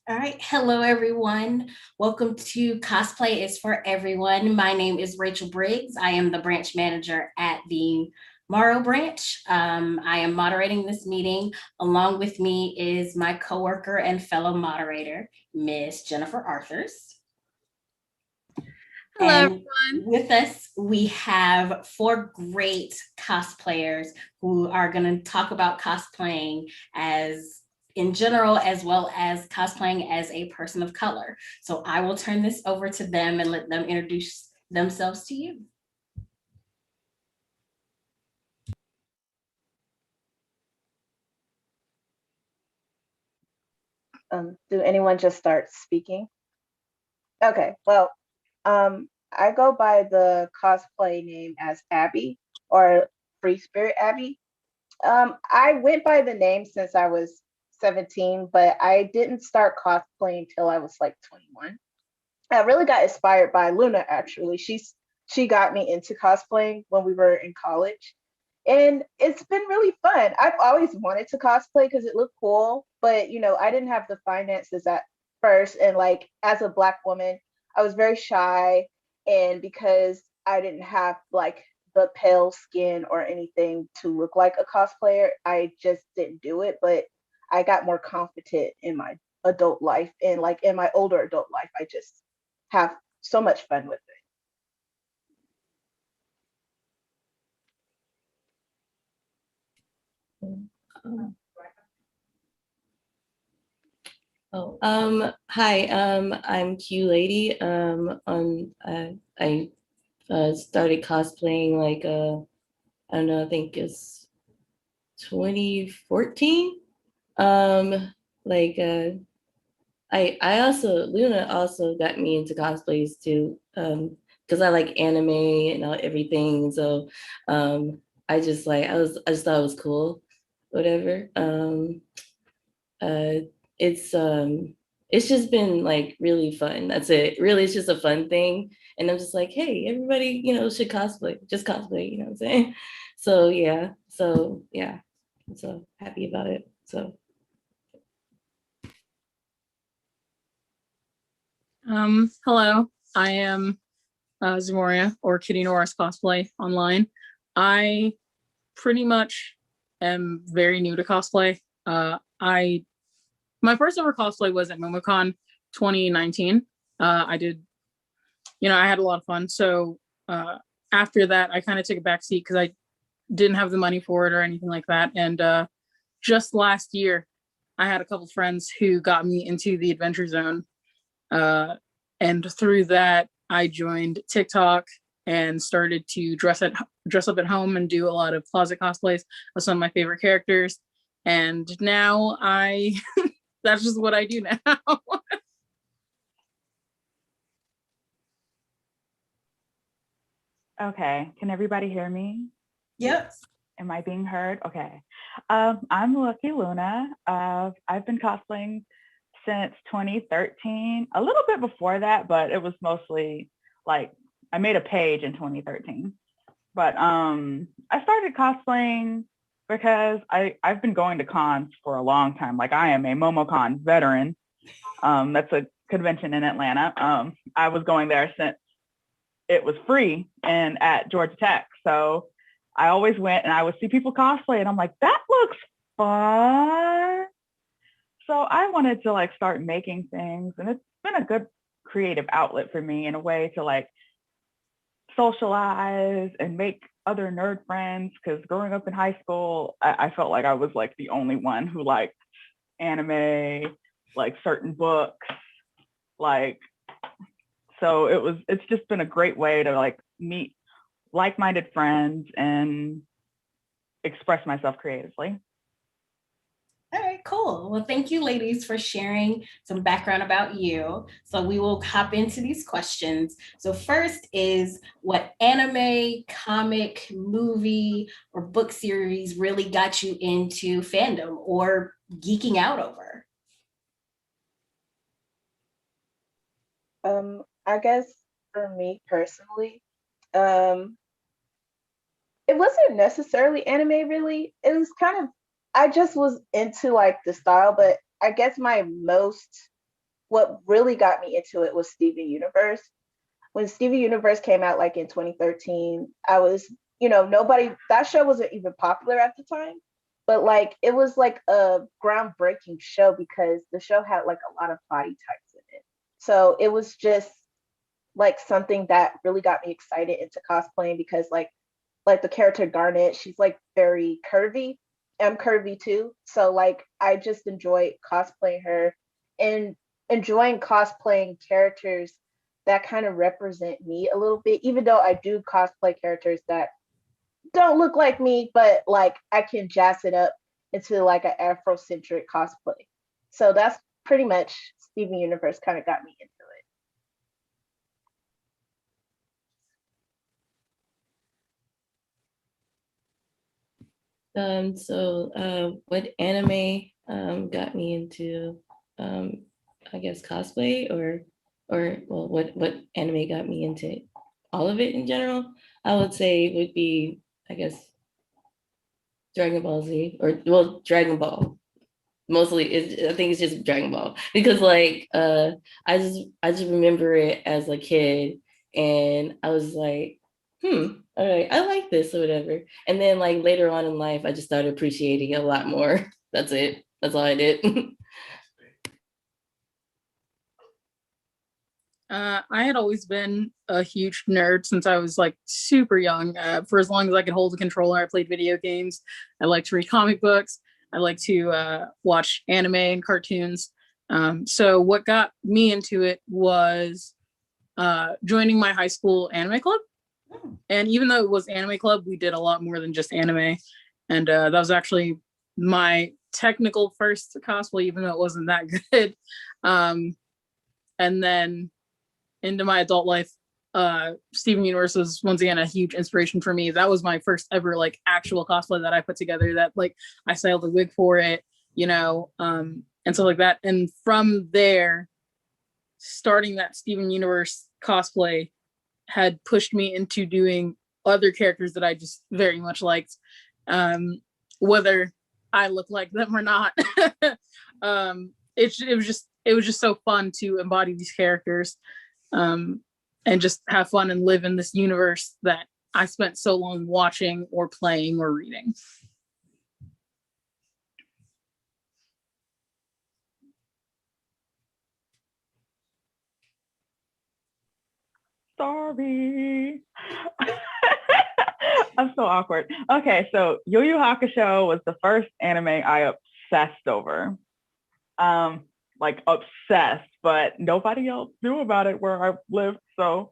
All right. Hello, everyone. Welcome to Cosplay is for Everyone. My name is Rachel Briggs. I am the branch manager at the Morrow branch. I am moderating this meeting. Along with me is my coworker and fellow moderator, Miss Jennifer Arthurs. Hello, And everyone. with us, we have four great cosplayers who are going to talk about cosplaying as in general, as well as cosplaying as a person of color. So I will turn this over to them and let them introduce themselves to you. Do anyone just start speaking? Okay, well, I go by the cosplay name as Abby or Free Spirit Abby. I went by the name since I was 17, but I didn't start cosplaying until I was like 21. I really got inspired by Luna actually. She got me into cosplaying when we were in college. And it's been really fun. I've always wanted to cosplay because it looked cool, but I didn't have the finances at first. And like as a Black woman, I was very shy. And because I didn't have like the pale skin or anything to look like a cosplayer, I just didn't do it. But I got more confident in my adult life, and like in my older adult life, I just have so much fun with Hi, I'm Q Lady. I started cosplaying like I don't know, I think it's 2014. Like I also Luna also got me into cosplays too, because I like anime and everything. So I just like I just thought it was cool, whatever. Uh, it's just been like really fun. That's it. Really, it's just a fun thing. And I'm just like, hey, everybody, should cosplay. Just cosplay, you know what I'm saying? So yeah. I'm so happy about it. So Hello. I am Zamoria or Kitty Norris cosplay online. I pretty much am very new to cosplay. I my first ever cosplay was at MomoCon 2019. I did, I had a lot of fun. So after that, I kind of took a back seat because I didn't have the money for it or anything like that. And just last year, I had a couple friends who got me into the Adventure Zone. And through that, I joined TikTok and started to dress up at home and do a lot of closet cosplays of some of my favorite characters. And now that's just what I do now. Okay, can everybody hear me? Yep. Am I being heard? Okay. I'm Lucky Luna. I've been cosplaying since 2013, a little bit before that, but it was mostly like I made a page in 2013. But I started cosplaying because I've been going to cons for a long time. Like I am a MomoCon veteran. That's a convention in Atlanta. I was going there since it was free and at Georgia Tech. So I always went and I would see people cosplay and I'm like, that looks fun. So I wanted to like start making things, and it's been a good creative outlet for me in a way to like socialize and make other nerd friends. Because growing up in high school, I felt like I was like the only one who liked anime, like certain books, like so it's just been a great way to like meet like-minded friends and express myself creatively. All right, cool. Well, thank you, ladies, for sharing some background about you. So we will hop into these questions. So first is, what anime, comic, movie, or book series really got you into fandom or geeking out over? I guess for me personally, um, it wasn't necessarily anime really. It was kind of I just was into like the style, but I guess my most what really got me into it was Steven Universe. When Steven Universe came out like in 2013, I was, nobody, that show wasn't even popular at the time, but like it was like a groundbreaking show because the show had like a lot of body types in it. So it was just like something that really got me excited into cosplaying because like the character Garnet, she's like very curvy. I'm curvy too. So like I just enjoy cosplaying her and enjoying cosplaying characters that kind of represent me a little bit, even though I do cosplay characters that don't look like me, but like I can jazz it up into like an Afrocentric cosplay. So that's pretty much Steven Universe kind of got me into What anime got me into I guess cosplay or well what anime got me into all of it in general? I would say would be, I guess, Dragon Ball Z, or well, Dragon Ball. Mostly I think it's just Dragon Ball because like I just remember it as a kid and I was like, all right, I like this or whatever. And then like later on in life, I just started appreciating it a lot more. That's it. That's all I did. I had always been a huge nerd since I was like super young. For as long as I could hold a controller, I played video games. I like to read comic books. I like to watch anime and cartoons. So what got me into it was joining my high school anime club. And even though it was anime club, we did a lot more than just anime. And that was actually my technical first cosplay, even though it wasn't that good. And then into my adult life, Steven Universe was once again a huge inspiration for me. That was my first ever like actual cosplay that I put together, that like I styled a wig for it, and stuff like that. And from there, starting that Steven Universe cosplay had pushed me into doing other characters that I just very much liked, whether I look like them or not. It was just so fun to embody these characters, and just have fun and live in this universe that I spent so long watching or playing or reading. Sorry. I'm so awkward. Okay, so Yu Yu Hakusho was the first anime I obsessed over. Like obsessed, but nobody else knew about it where I lived. So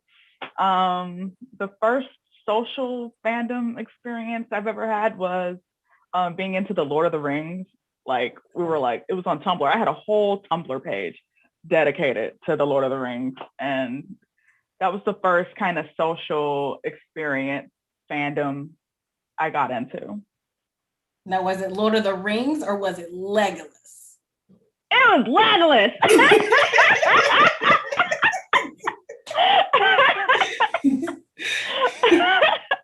the first social fandom experience I've ever had was being into the Lord of the Rings. Like we were like, it was on Tumblr. I had a whole Tumblr page dedicated to the Lord of the Rings. And that was the first kind of social experience fandom I got into. Now, was it Lord of the Rings or was it Legolas? It was Legolas.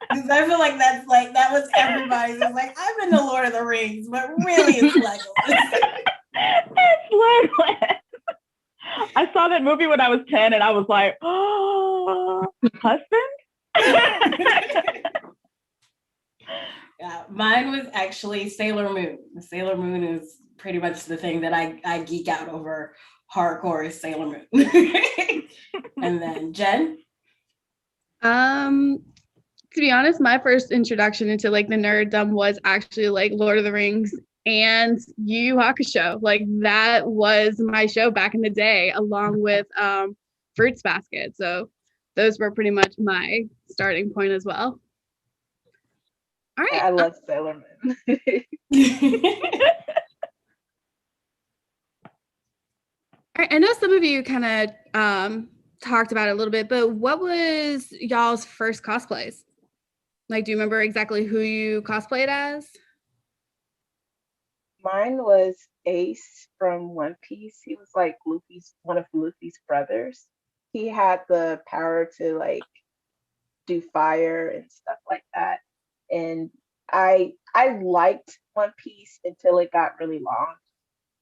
Because I feel like that was everybody's. It's like, I'm in the Lord of the Rings, but really it's Legolas. It's Legolas. I saw that movie when I was 10 and I was like, oh, husband? Yeah, mine was actually Sailor Moon. Sailor Moon is pretty much the thing that I geek out over hardcore is Sailor Moon. And then Jen? To be honest, my first introduction into like the nerddom was actually like Lord of the Rings and Yu Yu Hakusho. Like that was my show back in the day, along with Fruits Basket. So those were pretty much my starting point as well. All right. I love Sailor Moon. All right. I know some of you kind of talked about it a little bit, but what was y'all's first cosplays? Like, do you remember exactly who you cosplayed as? Mine was Ace from One Piece. He was like one of Luffy's brothers. He had the power to like do fire and stuff like that. And I liked One Piece until it got really long.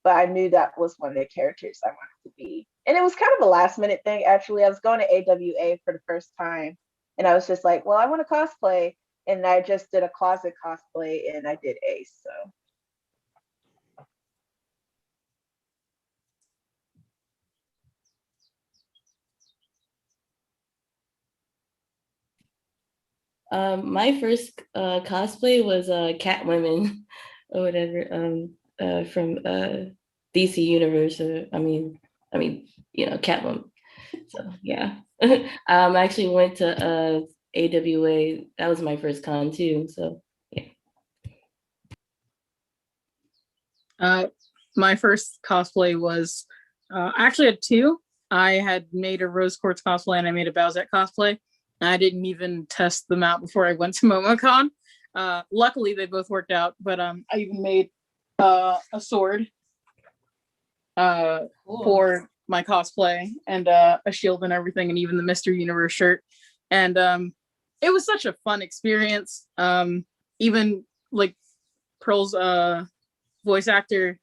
But I knew that was one of the characters I wanted to be. And it was kind of a last minute thing, actually. I was going to AWA for the first time, and I was just like, well, I want to cosplay. And I just did a closet cosplay, and I did Ace. So My first cosplay was Catwoman or whatever from DC Universe. Catwoman. So yeah, I actually went to AWA. That was my first con too. So yeah. My first cosplay was I actually had two. I had made a Rose Quartz cosplay and I made a Bowsette cosplay. I didn't even test them out before I went to MomoCon. Luckily, they both worked out, but I even made a sword for my cosplay and a shield and everything, and even the Mr. Universe shirt. And it was such a fun experience. Even like Pearl's voice actress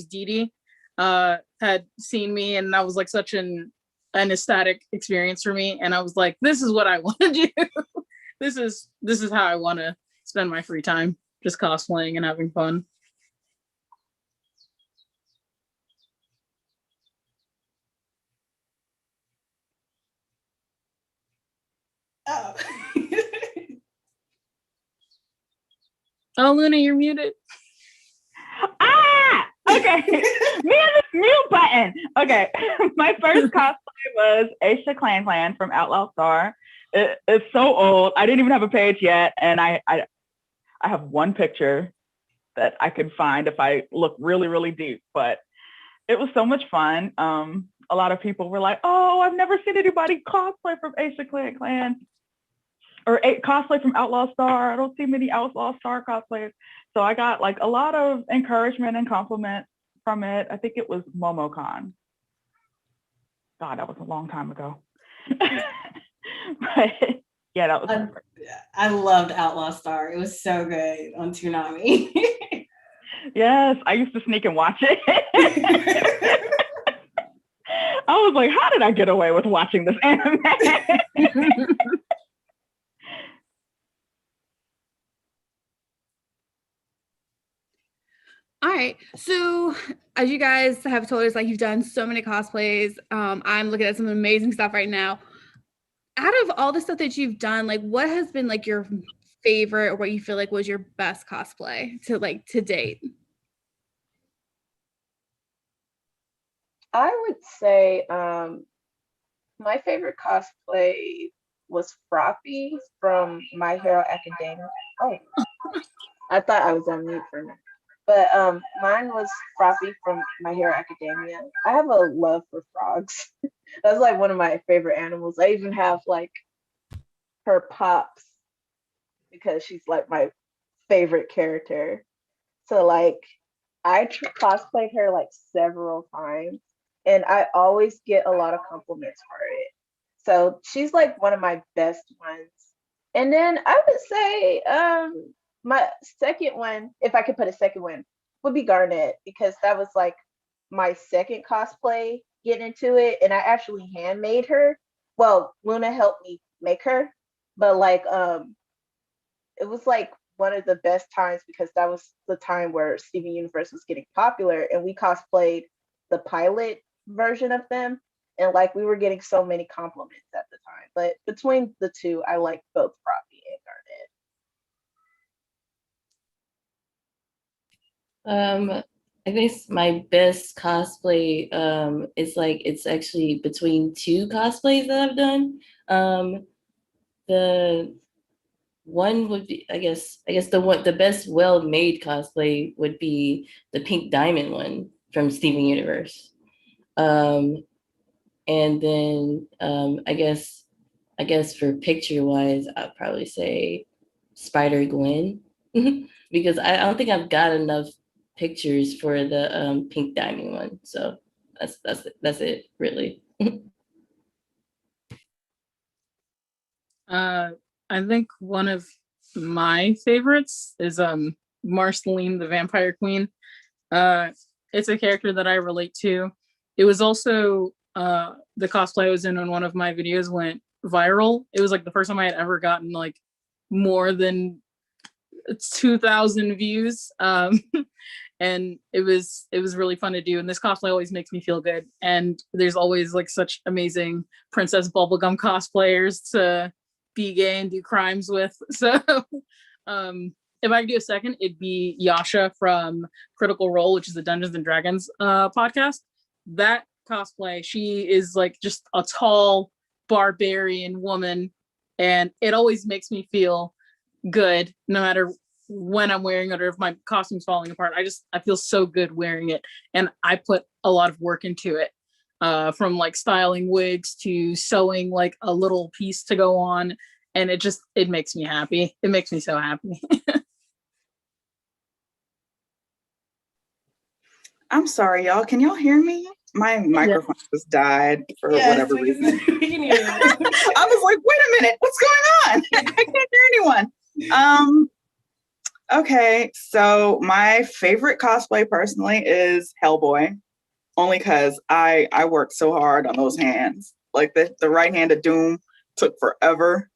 Dee Dee had seen me, and that was like such an ecstatic experience for me. And I was like, this is what I want to do. this is how I want to spend my free time, just cosplaying and having fun. Oh. Oh, Luna, you're muted. Ah, okay. Me and this mute button. Okay, my first cosplay was Aisha Clan from Outlaw Star. It's so old. I didn't even have a page yet, and I have one picture that I could find if I look really, really deep. But it was so much fun. A lot of people were like, "Oh, I've never seen anybody cosplay from Aisha Clan or cosplay from Outlaw Star. I don't see many Outlaw Star cosplayers." So I got like a lot of encouragement and compliments from it. I think it was MomoCon. God, that was a long time ago. But yeah, that was. I loved Outlaw Star. It was so good on Toonami. Yes, I used to sneak and watch it. I was like, how did I get away with watching this anime? All right. So as you guys have told us, like you've done so many cosplays. I'm looking at some amazing stuff right now. Out of all the stuff that you've done, like what has been like your favorite or what you feel like was your best cosplay to date? I would say my favorite cosplay was Froppy from My Hero Academia. Oh, I thought I was on mute for a minute. But mine was Froppy from My Hero Academia. I have a love for frogs. That's like one of my favorite animals. I even have like her Pops because she's like my favorite character. So like I cosplayed her like several times, and I always get a lot of compliments for it. So she's like one of my best ones. And then I would say my second one, if I could put a second one, would be Garnet, because that was like my second cosplay getting into it, and I actually handmade her. Well, Luna helped me make her, but like it was like one of the best times because that was the time where Steven Universe was getting popular, and we cosplayed the pilot version of them, and like we were getting so many compliments at the time. But between the two, I like both Robbie and Garnet. I guess my best cosplay is like it's actually between two cosplays that I've done. The one would be the best well-made cosplay would be the Pink Diamond one from Steven Universe. And then I guess for picture wise, I'd probably say Spider Gwen because I don't think I've got enough pictures for the Pink Diamond one. So that's it really. I think one of my favorites is Marceline, the Vampire Queen. It's a character that I relate to. it was also the cosplay I was in on one of my videos went viral. It was like the first time I had ever gotten like more than 2,000 views. And it was really fun to do. And this cosplay always makes me feel good. And there's always like such amazing Princess Bubblegum cosplayers to be gay and do crimes with. So if I could do a second, it'd be Yasha from Critical Role, which is the Dungeons and Dragons podcast. That cosplay, she is like just a tall barbarian woman, and it always makes me feel good no matter when I'm wearing it or if my costume's falling apart. I feel so good wearing it, and I put a lot of work into it, from like styling wigs to sewing like a little piece to go on, and it makes me happy. It makes me so happy. I'm sorry, y'all. Can y'all hear me? My microphone just died for whatever reason. We can hear you. I was like, wait a minute, what's going on? I can't hear anyone. Okay, so my favorite cosplay personally is Hellboy, only because I worked so hard on those hands. Like the right hand of Doom took forever.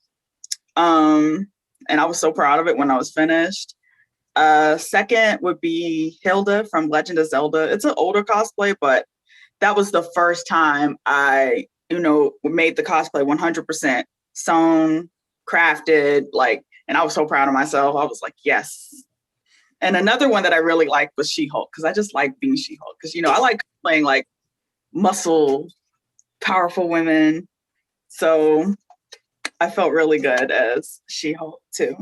And I was so proud of it when I was finished. Second would be Hilda from Legend of Zelda. It's an older cosplay, but that was the first time I, made the cosplay 100% sewn, crafted, and I was so proud of myself. I was like, yes. And another one that I really liked was She-Hulk, because I just like being She-Hulk. Because, I like playing like muscle, powerful women. So I felt really good as She-Hulk too.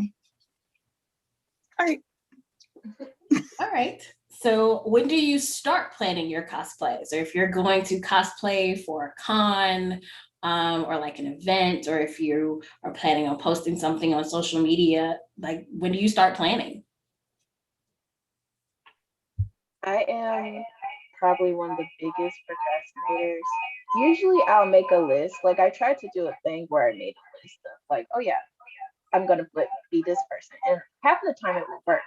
All right. All right. So when do you start planning your cosplays? Or if you're going to cosplay for a con, or like an event, or if you are planning on posting something on social media, like when do you start planning? I am probably one of the biggest procrastinators. Usually I'll make a list. Like I tried to do a thing where I made a list of like, oh yeah, I'm gonna be this person. And half of the time it will work.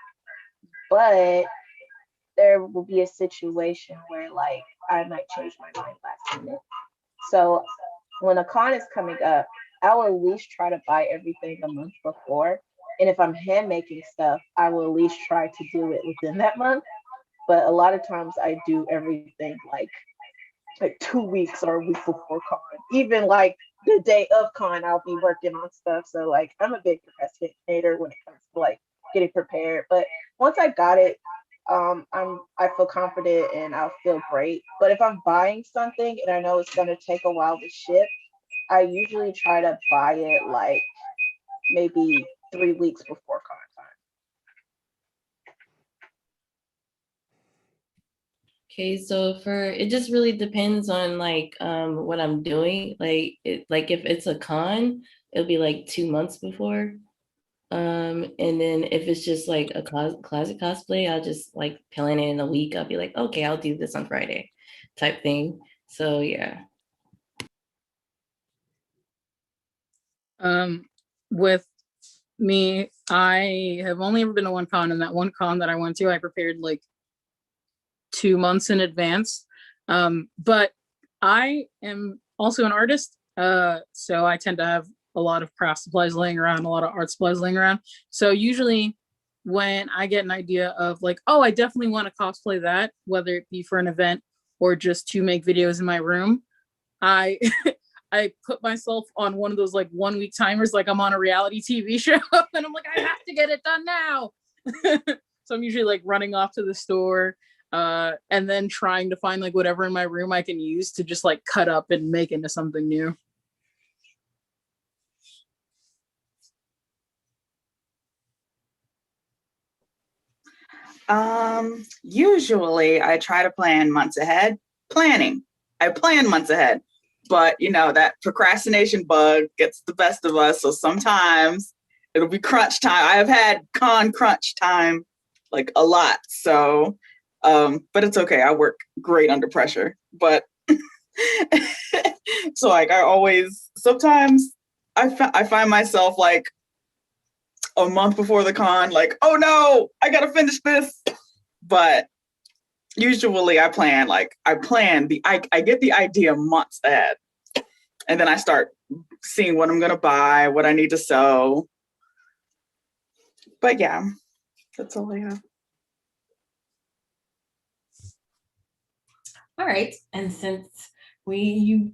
But there will be a situation where like I might change my mind last minute. So when a con is coming up, I will at least try to buy everything a month before. And if I'm hand making stuff, I will at least try to do it within that month. But a lot of times I do everything like 2 weeks or a week before con. Even like the day of con, I'll be working on stuff. So like I'm a big procrastinator when it comes to like getting prepared. But once I got it, I feel confident and I'll feel great. But if I'm buying something and I know it's gonna take a while to ship, I usually try to buy it like maybe 3 weeks before con time. Okay, so it just really depends on like what I'm doing. Like if it's a con, it'll be like 2 months before. And then if it's just like a classic cosplay, I'll just like plan it in a week. I'll be like, okay, I'll do this on Friday type thing. So yeah. With me, I have only ever been to one con, and that one con that I went to, I prepared like 2 months in advance. But I am also an artist, so I tend to have a lot of craft supplies laying around, a lot of art supplies laying around. So usually when I get an idea of like, oh, I definitely want to cosplay that, whether it be for an event or just to make videos in my room, I I put myself on one of those like 1 week timers, like I'm on a reality TV show, and I'm like, I have to get it done now. So I'm usually like running off to the store, and then trying to find like whatever in my room I can use to just like cut up and make into something new. Usually I try to plan months ahead. I plan months ahead, but that procrastination bug gets the best of us. So sometimes it'll be crunch time. I have had con crunch time like a lot. So, but it's okay. I work great under pressure, but so like sometimes I find myself like a month before the con, like, oh no, I gotta finish this. But usually I get the idea months ahead, and then I start seeing what I'm gonna buy, what I need to sew. But yeah, that's all I have. All right, and since you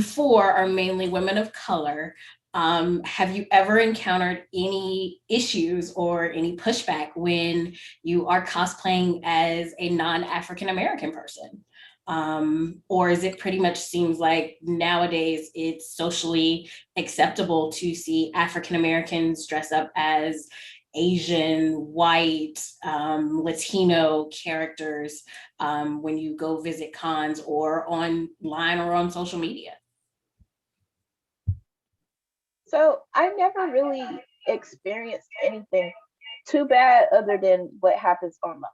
four are mainly women of color, have you ever encountered any issues or any pushback when you are cosplaying as a non-African American person? Or is it pretty much seems like nowadays it's socially acceptable to see African Americans dress up as Asian, white, Latino characters when you go visit cons or online or on social media? So I never really experienced anything too bad other than what happens online,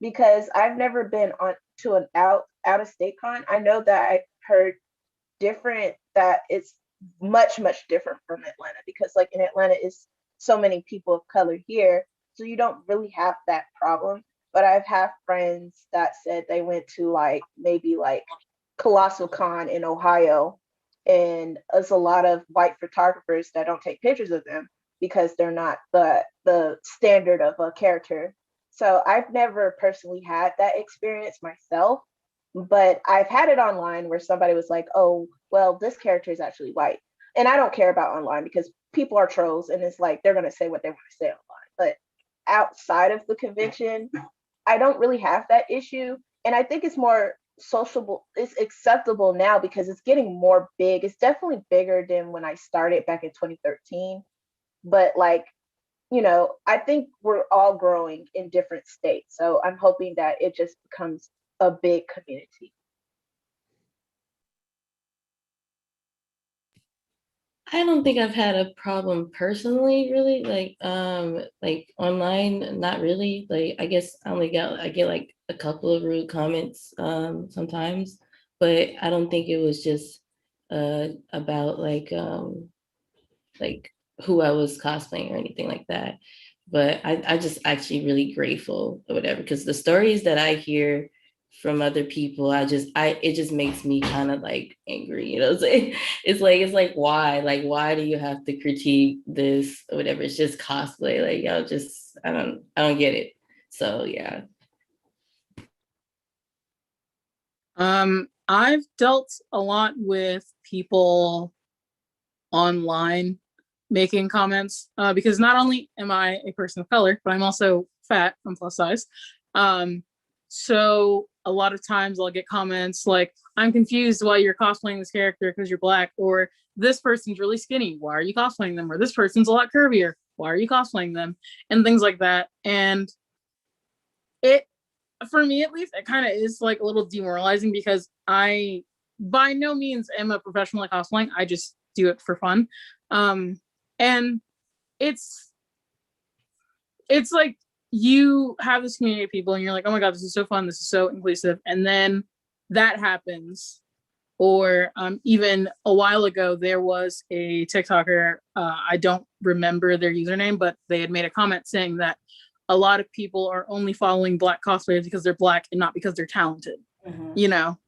because I've never been on to an out of state con. I know that I heard different, that it's much different from Atlanta, because like in Atlanta is so many people of color here, so you don't really have that problem. But I've had friends that said they went to like maybe like Colossal Con in Ohio, and there's a lot of white photographers that don't take pictures of them because they're not the standard of a character. So I've never personally had that experience myself, but I've had it online where somebody was like, oh, well, this character is actually white. And I don't care about online because people are trolls, and it's like they're going to say what they want to say online. But outside of the convention, I don't really have that issue. And I think it's more sociable, it's acceptable now because it's getting more big. It's definitely bigger than when I started back in 2013. But like, you know, I think we're all growing in different states. So I'm hoping that it just becomes a big community. I don't think I've had a problem personally, really. Like online, not really. Like I guess I get like a couple of rude comments sometimes, but I don't think it was just about like who I was cosplaying or anything like that. But I just actually really grateful or whatever, because the stories that I hear from other people, it just makes me kind of like angry, you know what I'm saying? It's like why do you have to critique this or whatever? It's just cosplay. Like y'all just I don't get it. So yeah. I've dealt a lot with people online making comments because not only am I a person of color, but I'm also fat and plus size. So a lot of times I'll get comments like, I'm confused why you're cosplaying this character because you're Black, or this person's really skinny, why are you cosplaying them? Or this person's a lot curvier, why are you cosplaying them? And things like that. And it, for me at least, it kind of is like a little demoralizing because I by no means am a professional at cosplaying. I just do it for fun. And it's like you have this community of people and you're like, oh my God, this is so fun. This is so inclusive. And then that happens. Or even a while ago, there was a TikToker, I don't remember their username, but they had made a comment saying that a lot of people are only following Black cosplayers because they're Black and not because they're talented, you know?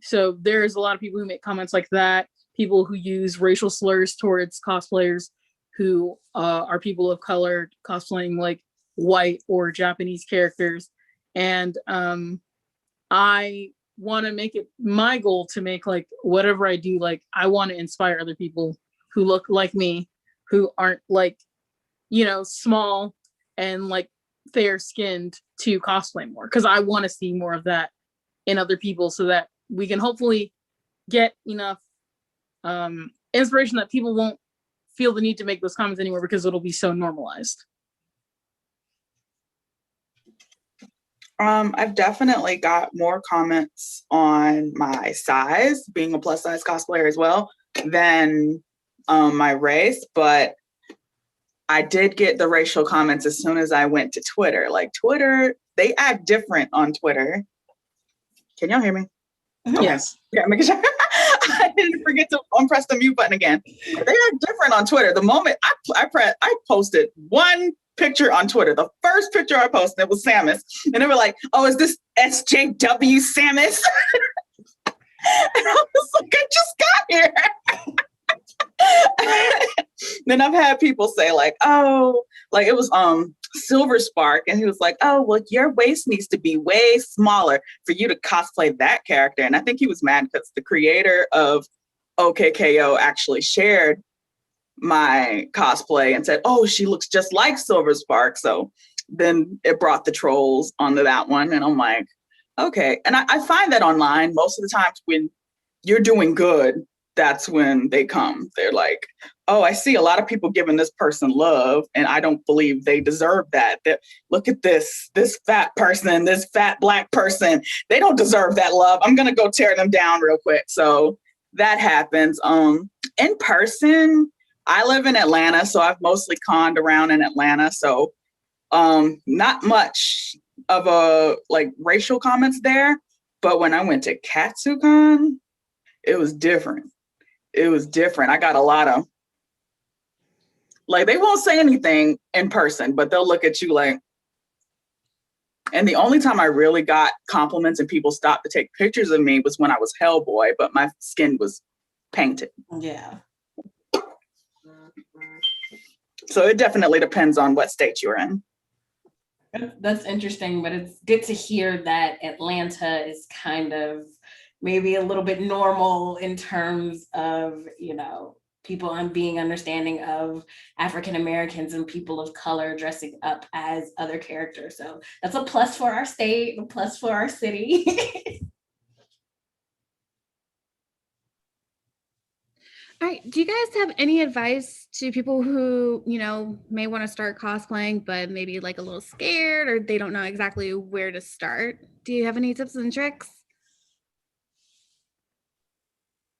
So there's a lot of people who make comments like that, people who use racial slurs towards cosplayers who are people of color cosplaying like white or Japanese characters. And I want to make it my goal to make like whatever I do, like I want to inspire other people who look like me, who aren't like, you know, small and like fair skinned, to cosplay more, because I want to see more of that in other people so that we can hopefully get enough inspiration that people won't feel the need to make those comments anymore because it'll be so normalized. I've definitely got more comments on my size, being a plus size cosplayer as well, than my race, but I did get the racial comments as soon as I went to Twitter. Like Twitter, they act different on Twitter. Can y'all hear me? Yes. Yeah, making sure. I didn't forget to press the mute button again. They act different on Twitter. The moment I posted one picture on Twitter. The first picture I posted was Samus. And they were like, oh, is this SJW Samus? And I was like, I just got here. Then I've had people say like, oh, like it was Silver Spark, and he was like, oh, well, your waist needs to be way smaller for you to cosplay that character. And I think he was mad because the creator of OKKO actually shared my cosplay and said, oh, she looks just like Silver Spark. So then it brought the trolls onto that one. And I'm like, okay. And I find that online most of the times when you're doing good, that's when they come. They're like, oh, I see a lot of people giving this person love, and I don't believe they deserve that. Look at this fat person, this fat Black person. They don't deserve that love. I'm gonna go tear them down real quick. So that happens. In person, I live in Atlanta, so I've mostly conned around in Atlanta. So not much of a like racial comments there. But when I went to KatsuCon, it was different. It was different. I got a lot of, like, they won't say anything in person, but they'll look at you like, and the only time I really got compliments and people stopped to take pictures of me was when I was Hellboy, but my skin was painted. Yeah. So it definitely depends on what state you're in. That's interesting, but it's good to hear that Atlanta is kind of maybe a little bit normal in terms of, you know, people being understanding of African Americans and people of color dressing up as other characters. So that's a plus for our state, a plus for our city. All right. Do you guys have any advice to people who, you know, may want to start cosplaying, but maybe like a little scared or they don't know exactly where to start? Do you have any tips and tricks?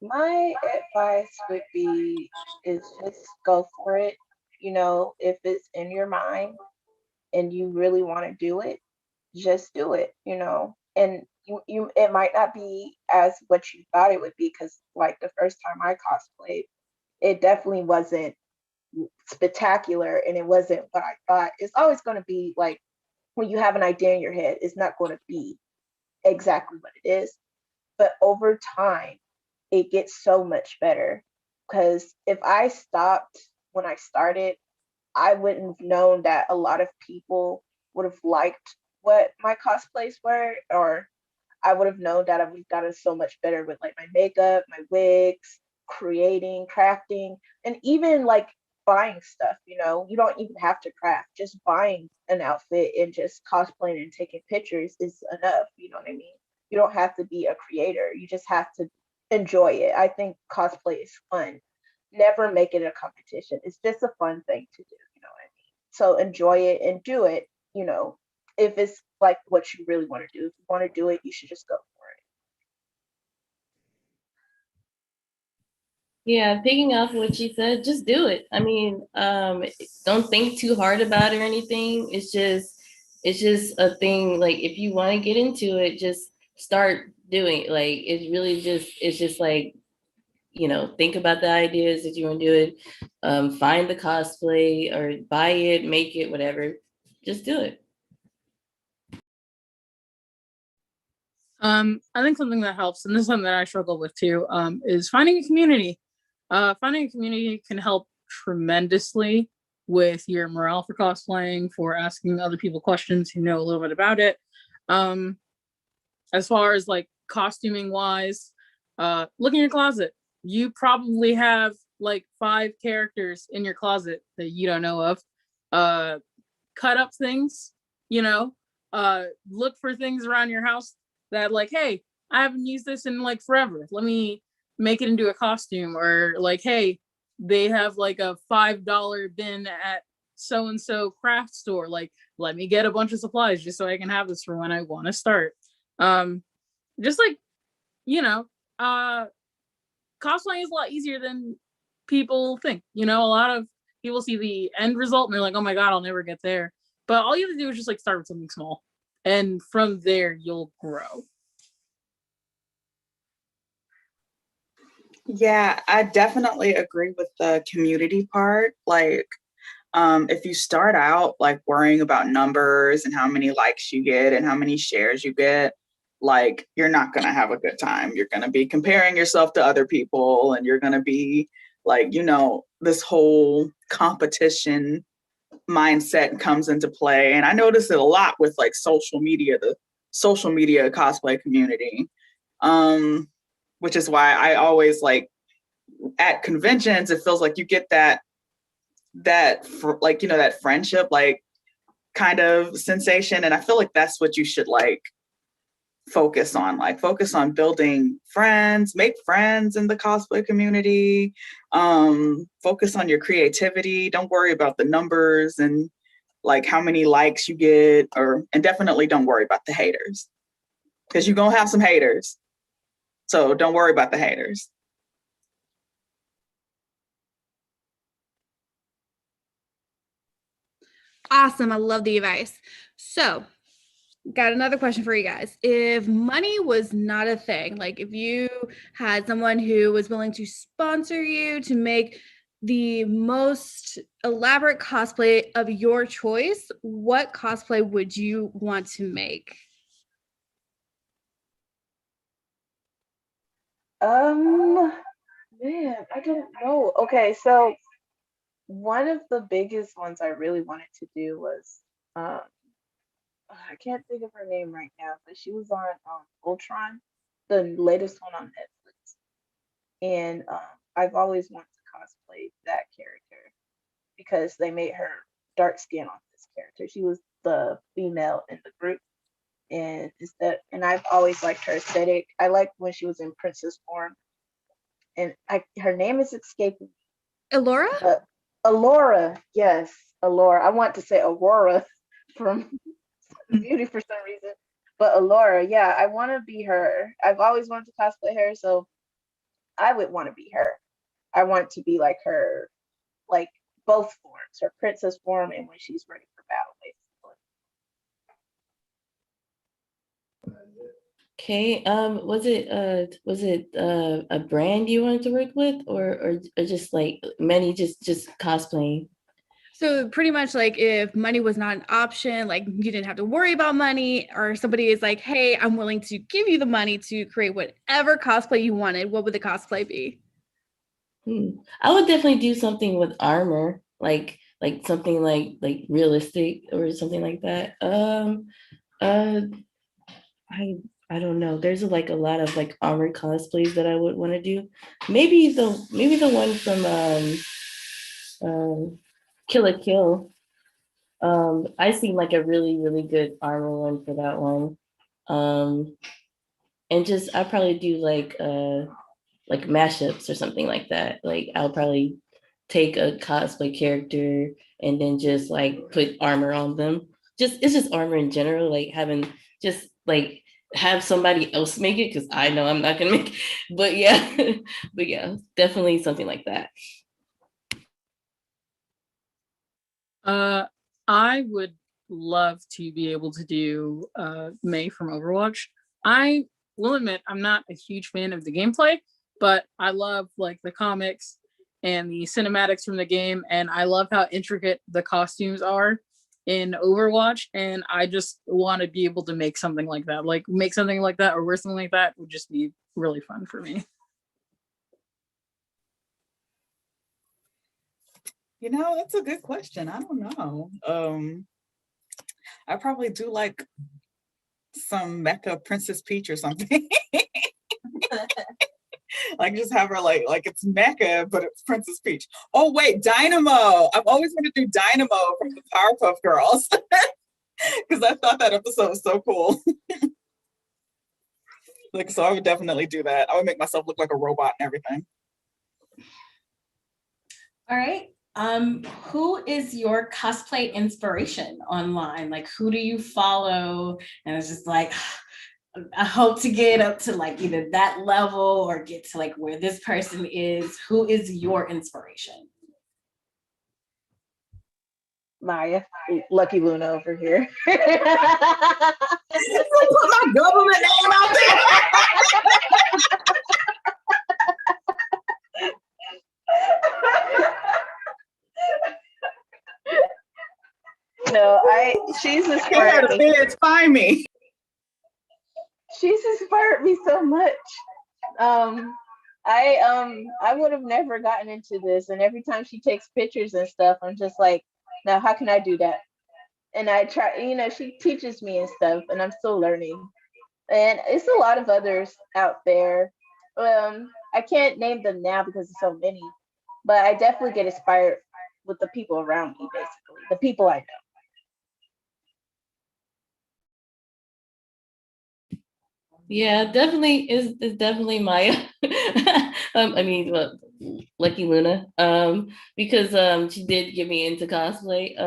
My advice would be is just go for it. You know, if it's in your mind and you really want to do it, just do it, you know. And you it might not be as what you thought it would be, because like the first time I cosplayed, it definitely wasn't spectacular and it wasn't what I thought. It's always going to be like when you have an idea in your head, it's not going to be exactly what it is. But over time, it gets so much better. Because if I stopped when I started, I wouldn't have known that a lot of people would have liked what my cosplays were, or I would have known that I would have gotten so much better with like my makeup, my wigs, creating, crafting, and even like buying stuff. You know, you don't even have to craft, just buying an outfit and just cosplaying and taking pictures is enough. You know what I mean? You don't have to be a creator, you just have to enjoy it. I think cosplay is fun. Never make it a competition. It's just a fun thing to do. You know what I mean? So enjoy it and do it. You know, if it's like what you really want to do. If you want to do it, you should just go for it. Yeah, picking off what she said, just do it. I mean, don't think too hard about it or anything. It's just a thing. Like, if you want to get into it, just start doing it. Like, it's just like, you know, think about the ideas that you want to do it. Find the cosplay or buy it, make it, whatever. Just do it. I think something that helps, and this is something that I struggle with too, is finding a community. Finding a community can help tremendously with your morale for cosplaying, for asking other people questions who know a little bit about it. As far as like costuming wise, look in your closet. You probably have like 5 characters in your closet that you don't know of. Cut up things, you know, look for things around your house that like, hey, I haven't used this in like forever. Let me make it into a costume. Or like, hey, they have like a $5 bin at so-and-so craft store. Like, let me get a bunch of supplies just so I can have this for when I want to start. Just like, you know, cosplaying is a lot easier than people think. You know, a lot of people see the end result and they're like, oh my God, I'll never get there. But all you have to do is just like start with something small. And from there, you'll grow. Yeah, I definitely agree with the community part. Like, If you start out like worrying about numbers and how many likes you get and how many shares you get, like you're not going to have a good time. You're going to be comparing yourself to other people, and you're going to be like, this whole competition mindset comes into play. And I notice it a lot with like the social media cosplay community, which is why I always like at conventions, it feels like you get that friendship, like kind of sensation. And I feel like that's what you should like focus on building friends, make friends in the cosplay community, focus on your creativity. Don't worry about the numbers and like how many likes you get, and definitely don't worry about the haters, because you're gonna have some haters. So don't worry about the haters. Awesome. I love the advice. So, got another question for you guys. If money was not a thing, like if you had someone who was willing to sponsor you to make the most elaborate cosplay of your choice, what cosplay would you want to make? Man, I don't know. Okay, so one of the biggest ones I really wanted to do was um I can't think of her name right now, but she was on Ultron, the latest one on Netflix. And I've always wanted to cosplay that character because they made her dark skin on this character. She was the female in the group, and I've always liked her aesthetic. I liked when she was in princess form, and her name is escaping me, Elora? but Alora, yes, Alora. I want to say Aurora from Beauty for some reason, but Alora, yeah, I want to be her. I've always wanted to cosplay her, so I would want to be her. I want to be like her, like both forms, her princess form and when she's ready for battle, Okay. Was it a brand you wanted to work with, or just like many just cosplaying? So pretty much like if money was not an option, like you didn't have to worry about money, or somebody is like, hey, I'm willing to give you the money to create whatever cosplay you wanted, what would the cosplay be? I would definitely do something with armor, like something like realistic or something like that. Uh, I I don't know. There's like a lot of like armored cosplays that I would want to do. Maybe the one from Kill a Kill. I seen like a really good armor one for that one. Um, and just I probably do like mashups or something like that. Like I'll probably take a cosplay character and then just like put armor on them. It's just armor in general, like having just like have somebody else make it, because I know I'm not gonna make it. But yeah, but yeah, definitely something like that. I would love to be able to do May from Overwatch. I will admit I'm not a huge fan of the gameplay, but I love like the comics and the cinematics from the game, and I love how intricate the costumes are in Overwatch, and I just want to be able to make something like that. Like make something like that or wear something like that would just be really fun for me. That's a good question. I don't know. I probably do like some Mecha Princess Peach or something. Like just have her like it's Mecha, but it's Princess Peach. Oh wait, Dynamo. I've always wanted to do Dynamo from the Powerpuff Girls because I thought that episode was so cool. Like, so I would definitely do that. I would make myself look like a robot and everything. All right. Who is your cosplay inspiration online? Like, who do you follow? And it's just like, I hope to get up to like either that level or get to like where this person is. Who is your inspiration? Maya, Lucky Luna over here. Put my government name out there. She's Here, inspired the me. feds find me. She's inspired me so much. I would have never gotten into this, and every time she takes pictures and stuff, I'm just like, now how can I do that? And I try, she teaches me and stuff, and I'm still learning. And it's a lot of others out there. I can't name them now because there's so many, but I definitely get inspired with the people around me, basically the people I know. Yeah, definitely is definitely my I mean, well, Lucky Luna. Because she did get me into cosplay.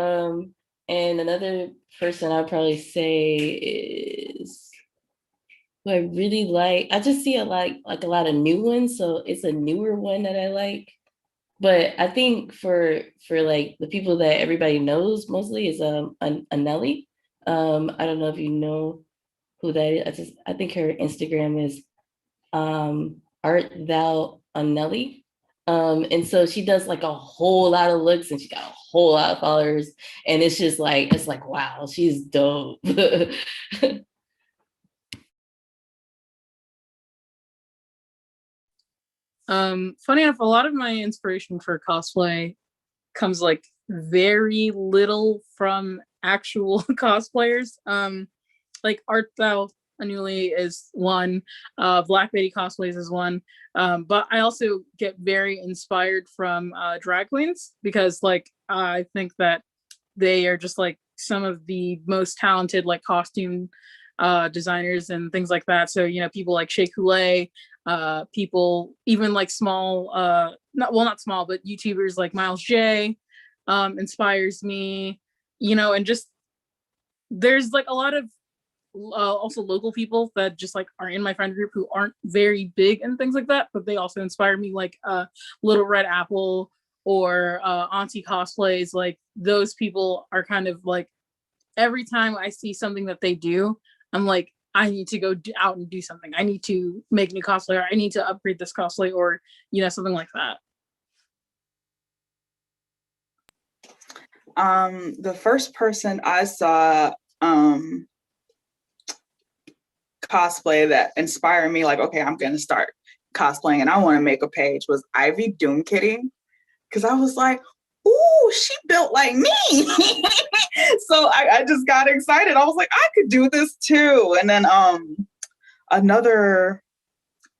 And another person I'd probably say is who I really like. I just see like a lot of new ones, so it's a newer one that I like. But I think for like the people that everybody knows mostly is a Nelly. I don't know if you know who that is. I think her Instagram is Art Thou Nelly. And so she does like a whole lot of looks and she got a whole lot of followers. And it's just like, wow, she's dope. Funny enough, a lot of my inspiration for cosplay comes like very little from actual cosplayers. Like Art Thou Anuli is one, Black Betty Cosplays is one. But I also get very inspired from drag queens because like I think that they are just like some of the most talented like costume designers and things like that. So, people like Shea Coulee, people even like small, not small, but YouTubers like Miles J inspires me, and just there's like a lot of also local people that just like are in my friend group who aren't very big and things like that, but they also inspire me, like Little Red Apple or Auntie Cosplays. Like those people are kind of like every time I see something that they do, I'm like, I need to go out and do something. I need to make new cosplay, or I need to upgrade this cosplay, or something like that. The first person I saw cosplay that inspired me, like, okay, I'm gonna start cosplaying and I want to make a page, was Ivy Doom Kitty. Because I was like, ooh, she built like me. So I just got excited. I was like, I could do this too. And then another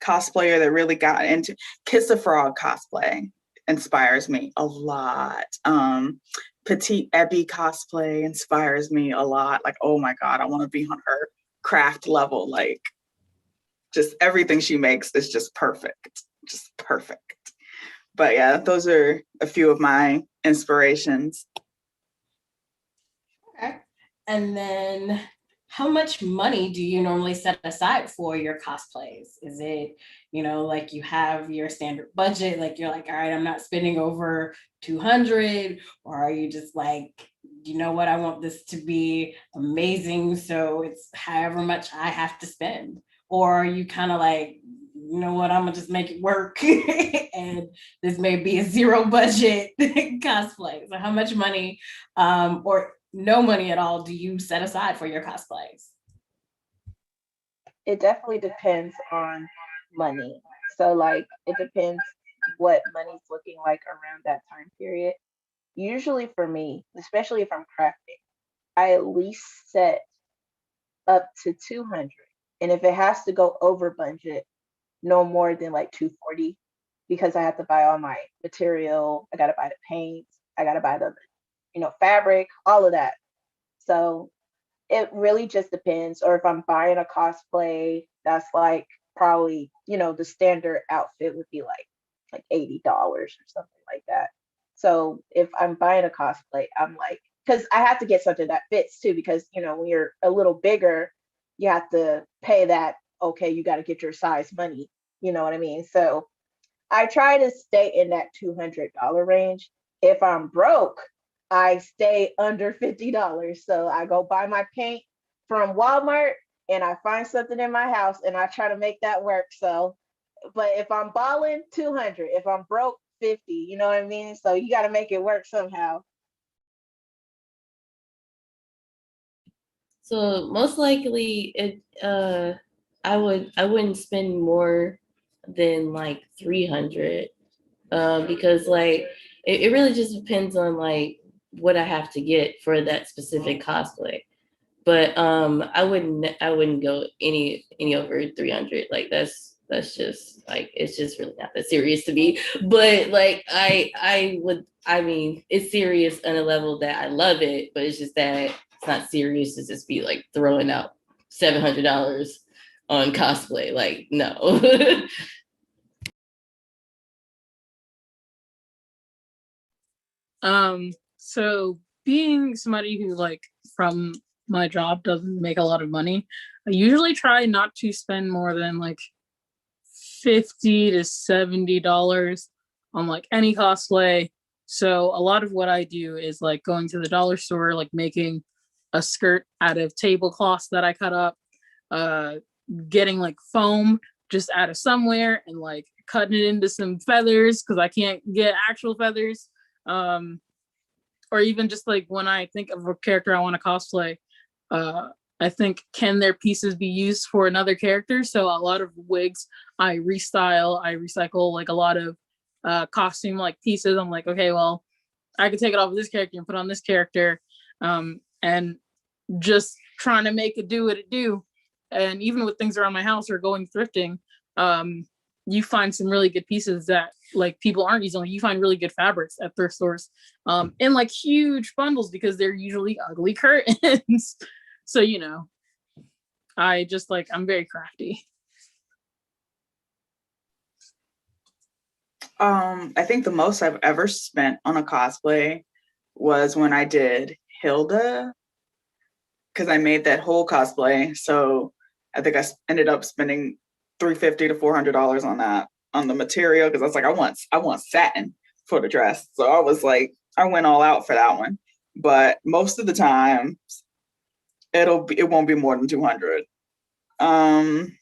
cosplayer that really got into Kiss a Frog cosplay inspires me a lot. Petite Ebby cosplay inspires me a lot. Like, oh my God, I want to be on her craft level. Like, just everything she makes is just perfect. Just perfect. But yeah, those are a few of my inspirations. Okay. And then how much money do you normally set aside for your cosplays? Is it, like you have your standard budget, like you're like, all right, I'm not spending over 200, or are you just like, you know what, I want this to be amazing, so it's however much I have to spend? Or are you kind of like, you know what, I'm gonna just make it work and this may be a zero budget cosplay? So how much money or no money at all do you set aside for your cosplays? It definitely depends on money. So like it depends what money's looking like around that time period. Usually for me, especially if I'm crafting, I at least set up to 200. And if it has to go over budget, no more than like 240, because I have to buy all my material, I got to buy the paints, I got to buy the fabric, all of that. So it really just depends. Or if I'm buying a cosplay, that's like probably, the standard outfit would be like $80 or something like that. So if I'm buying a cosplay, I'm like, because I have to get something that fits too, because when you're a little bigger, you have to pay that, okay, you got to get your size money, you know what I mean? So I try to stay in that $200 range. If I'm broke, I stay under $50. So I go buy my paint from Walmart and I find something in my house and I try to make that work. So, but if I'm balling, 200. If I'm broke, 50. You know what I mean? So you got to make it work somehow. So most likely I wouldn't spend more than like 300 because like it really just depends on like what I have to get for that specific cosplay. But I wouldn't go any over 300. Like that's just like it's just really not that serious to me. But like I would, I mean, it's serious on a level that I love it, but it's just that it's not serious to just be like throwing out $700 on cosplay. Like no. So being somebody who like from my job doesn't make a lot of money, I usually try not to spend more than like $50 to $70 on like any cosplay. So a lot of what I do is like going to the dollar store, like making a skirt out of tablecloths that I cut up, uh, getting like foam just out of somewhere and like cutting it into some feathers because I can't get actual feathers. Um, or even just like when I think of a character I want to cosplay, uh, I think, can their pieces be used for another character? So a lot of wigs I restyle, I recycle like a lot of costume like pieces. I'm like, okay, well, I could take it off of this character and put on this character, and just trying to make it do what it do. And even with things around my house or going thrifting, um, you find some really good pieces that like people aren't using. Like, you find really good fabrics at thrift stores in like huge bundles because they're usually ugly curtains. So, you know, I just like, I'm very crafty. I think the most I've ever spent on a cosplay was when I did Hilda, because I made that whole cosplay. So I think ended up spending $350 to $400 on that, on the material, because I was like, I want satin for the dress. So I was like, I went all out for that one. But most of the time, it won't be more than 200. And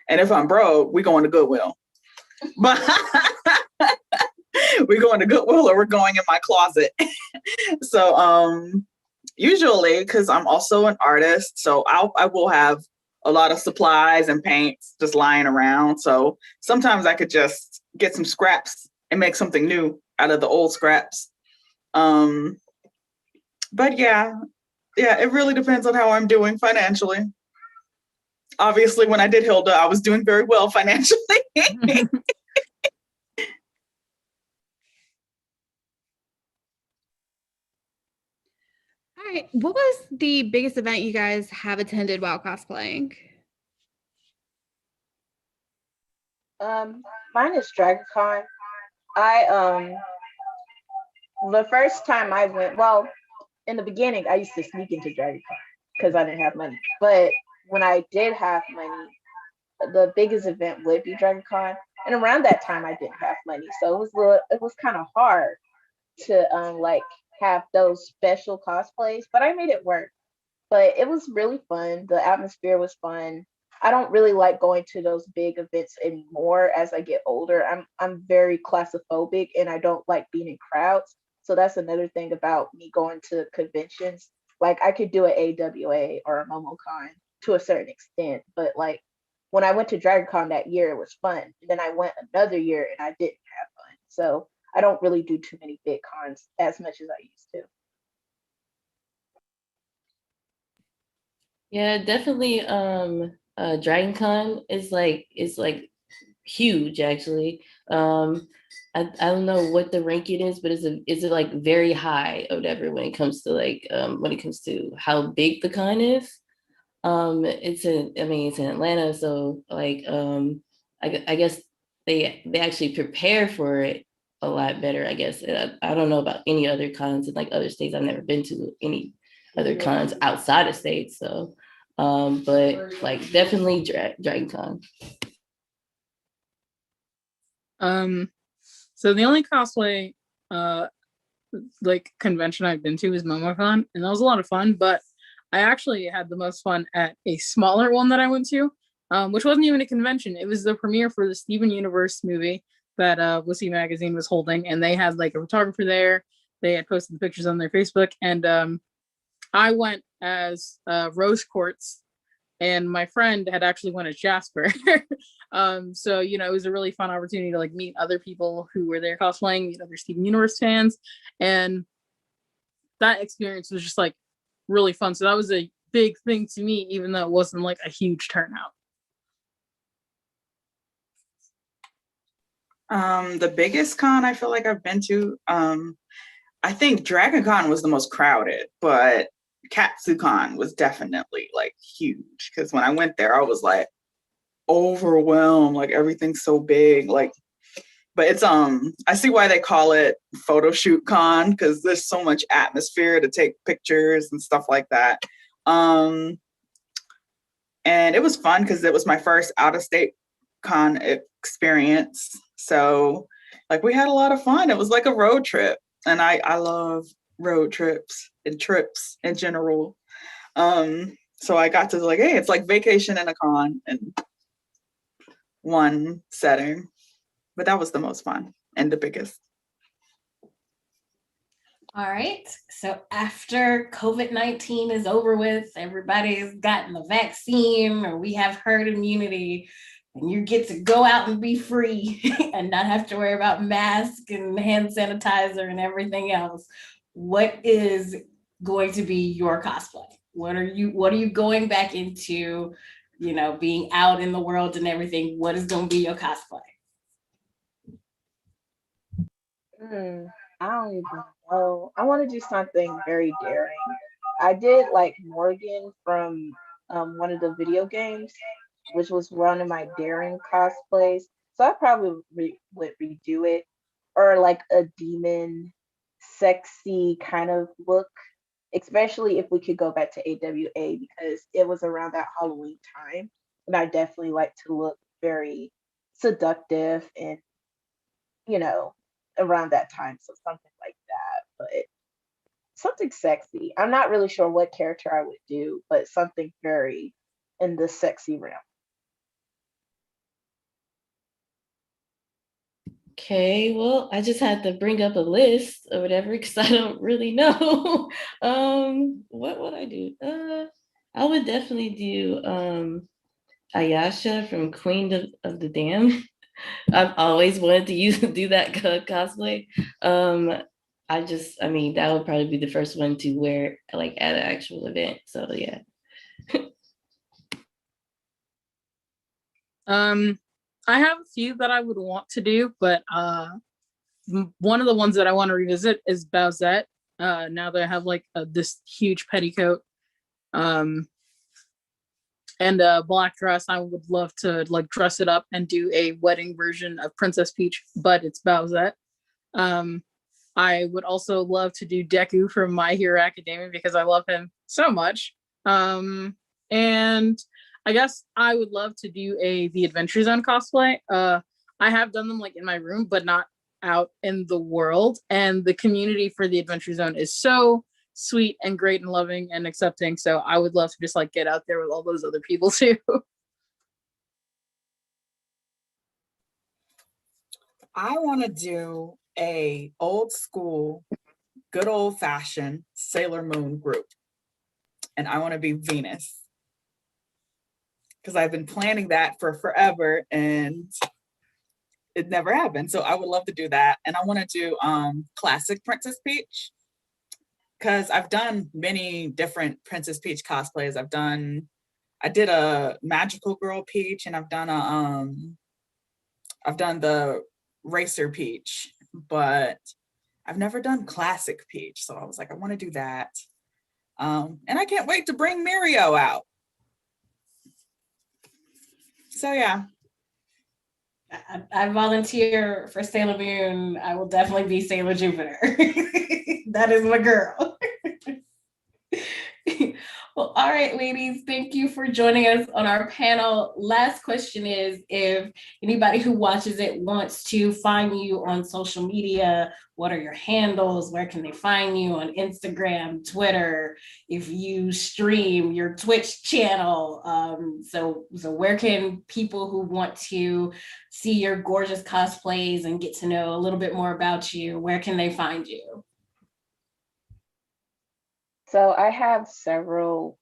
if I'm broke, we going to Goodwill. But we're going to Goodwill or we're going in my closet. So usually, because I'm also an artist, so I will have a lot of supplies and paints just lying around. So sometimes I could just get some scraps and make something new out of the old scraps. But yeah, it really depends on how I'm doing financially. Obviously, when I did Hilda, I was doing very well financially. All right. What was the biggest event you guys have attended while cosplaying? Mine is DragonCon. I the first time I went, well, in the beginning, I used to sneak into DragonCon because I didn't have money. But when I did have money, the biggest event would be DragonCon. And around that time, I didn't have money, so it was kind of hard to like have those special cosplays. But I made it work. But it was really fun. The atmosphere was fun. I don't really like going to those big events anymore as I get older. I'm very claustrophobic and I don't like being in crowds. So that's another thing about me going to conventions. Like I could do an AWA or a MomoCon to a certain extent, but like when I went to DragonCon that year, it was fun. And then I went another year and I didn't have fun. So I don't really do too many big cons as much as I used to. Yeah, definitely. Dragon Con is like huge actually. I don't know what the ranking is, but is it like very high or whatever when it comes to like when it comes to how big the con is. It's in Atlanta, so like I guess they actually prepare for it a lot better, I guess. I don't know about any other cons in like other states. I've never been to any other cons outside of states, so but like definitely Dragon Con. So the only cosplay like convention I've been to is MomoCon, and that was a lot of fun, but I actually had the most fun at a smaller one that I went to, which wasn't even a convention. It was the premiere for the Steven Universe movie that Wussy Magazine was holding, and they had like a photographer there. They had posted the pictures on their Facebook, and I went as Rose Quartz, and my friend had actually won as Jasper. So you know, it was a really fun opportunity to like meet other people who were there cosplaying, meet other Steven Universe fans, and that experience was just like really fun. So that was a big thing to me, even though it wasn't like a huge turnout. The biggest con I feel like I've been to, I think Dragon Con was the most crowded, but KatsuCon was definitely like huge, because when I went there, I was like overwhelmed, like everything's so big, like, but it's I see why they call it photo shoot con, because there's so much atmosphere to take pictures and stuff like that. And it was fun because it was my first out of state con experience. So like we had a lot of fun. It was like a road trip, and I love road trips and trips in general. So I got to like, hey, it's like vacation and a con in one setting. But that was the most fun and the biggest. All right. So after COVID-19 is over with, everybody's gotten the vaccine, or we have herd immunity, and you get to go out and be free and not have to worry about masks and hand sanitizer and everything else. What is going to be your cosplay? What are you going back into, you know, being out in the world and everything? What is going to be your cosplay? I don't even know. I want to do something very daring. I did like Morgan from one of the video games, which was one of my daring cosplays. So I probably would redo it, or like a demon, sexy kind of look, especially if we could go back to AWA, because it was around that Halloween time, and I definitely like to look very seductive and, you know, around that time. So something like that, but something sexy. I'm not really sure what character I would do, but something very in the sexy realm. Okay, well, I just had to bring up a list or whatever because I don't really know. What would I do? I would definitely do Ayasha from Queen of the Dam. I've always wanted to do that cosplay. I mean, that would probably be the first one to wear like at an actual event. So yeah. I have a few that I would want to do, but one of the ones that I want to revisit is Bowsette. Now that I have like this huge petticoat and a black dress, I would love to like dress it up and do a wedding version of Princess Peach, but it's Bowsette. I would also love to do Deku from My Hero Academia because I love him so much. And I guess I would love to do the Adventure Zone cosplay. I have done them like in my room, but not out in the world. And the community for the Adventure Zone is so sweet and great and loving and accepting. So I would love to just like get out there with all those other people too. I want to do a old school, good old fashioned Sailor Moon group. And I want to be Venus, because I've been planning that for forever and it never happened. So I would love to do that. And I want to do classic Princess Peach, because I've done many different Princess Peach cosplays. I did a Magical Girl Peach, and I've done the Racer Peach, but I've never done classic Peach. So I was like, I want to do that. And I can't wait to bring Mirio out. So yeah. I volunteer for Sailor Moon. I will definitely be Sailor Jupiter. That is my girl. Well, all right, ladies, thank you for joining us on our panel. Last question is, if anybody who watches it wants to find you on social media, what are your handles? Where can they find you on Instagram, Twitter? If you stream your Twitch channel, so where can people who want to see your gorgeous cosplays and get to know a little bit more about you, where can they find you? So I have several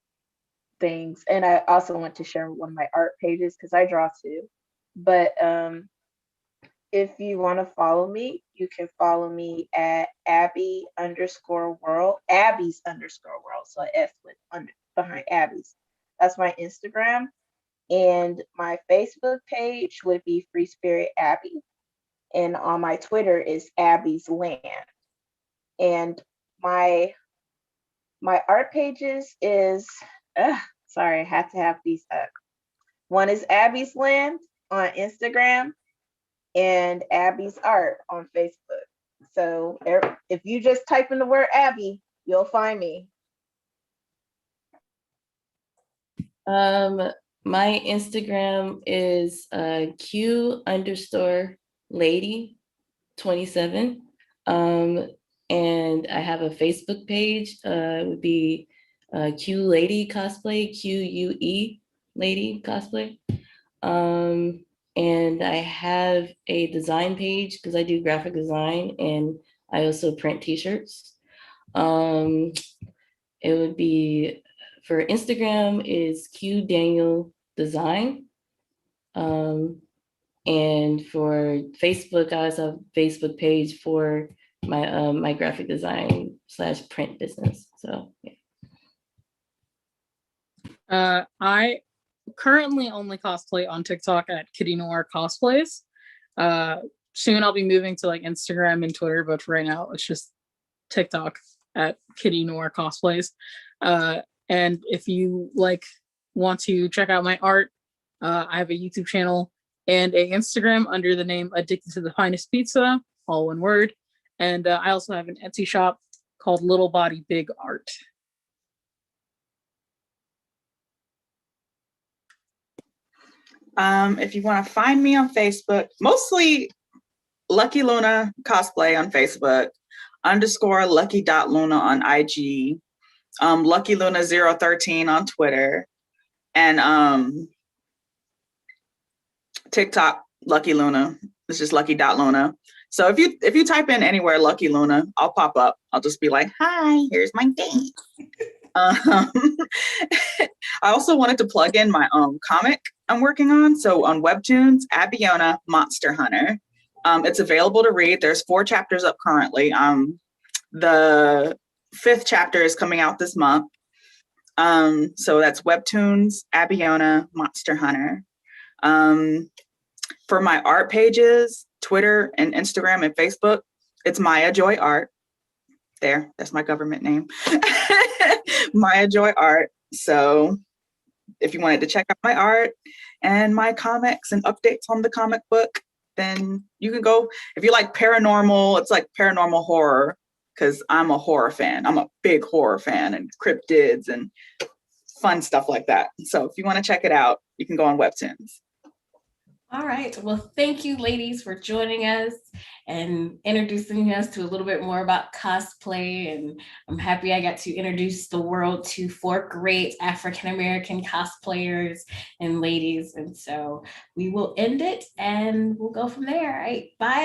things, and I also want to share one of my art pages because I draw too. But if you want to follow me, you can follow me at Abby_world, Abby's_world. So S with under behind Abby's. That's my Instagram. And my Facebook page would be Free Spirit Abby. And on my Twitter is Abby's Land. And my art pages is sorry, I had to have these up. One is Abby's Land on Instagram and Abby's Art on Facebook. So if you just type in the word Abby, you'll find me. My Instagram is Q_lady27. And I have a Facebook page. It would be Q Lady Cosplay, QUE Lady Cosplay. And I have a design page because I do graphic design and I also print t-shirts. It would be for Instagram is Q Daniel Design. And for Facebook, I also have a Facebook page for my my graphic design / print business. So yeah. I currently only cosplay on TikTok at Kitty Noir Cosplays. Soon I'll be moving to like Instagram and Twitter, but for right now it's just TikTok at Kitty Noir Cosplays. And if you like want to check out my art, I have a YouTube channel and a Instagram under the name Addicted to the Finest Pizza, all one word. And I also have an Etsy shop called Little Body Big Art. If you want to find me on Facebook, mostly Lucky Luna Cosplay on Facebook, _lucky.luna on IG, LuckyLuna013 on Twitter, and TikTok, Lucky Luna. It's just lucky.luna. So if you type in anywhere Lucky Luna, I'll pop up. I'll just be like, hi, here's my thing. I also wanted to plug in my comic I'm working on. So on Webtoons, Abiona Monster Hunter. It's available to read. There's 4 chapters up currently. The 5th chapter is coming out this month. So that's Webtoons, Abiona Monster Hunter. For my art pages, Twitter and Instagram and Facebook, it's Maya Joy Art. There, that's my government name. Maya Joy Art. So if you wanted to check out my art and my comics and updates on the comic book, then you can go. If you like paranormal, it's like paranormal horror, because I'm a horror fan. I'm a big horror fan and cryptids and fun stuff like that. So if you want to check it out, you can go on Webtoons. All right. Well, thank you, ladies, for joining us and introducing us to a little bit more about cosplay. And I'm happy I got to introduce the world to 4 great African-American cosplayers and ladies. And so we will end it and we'll go from there. All right. Bye.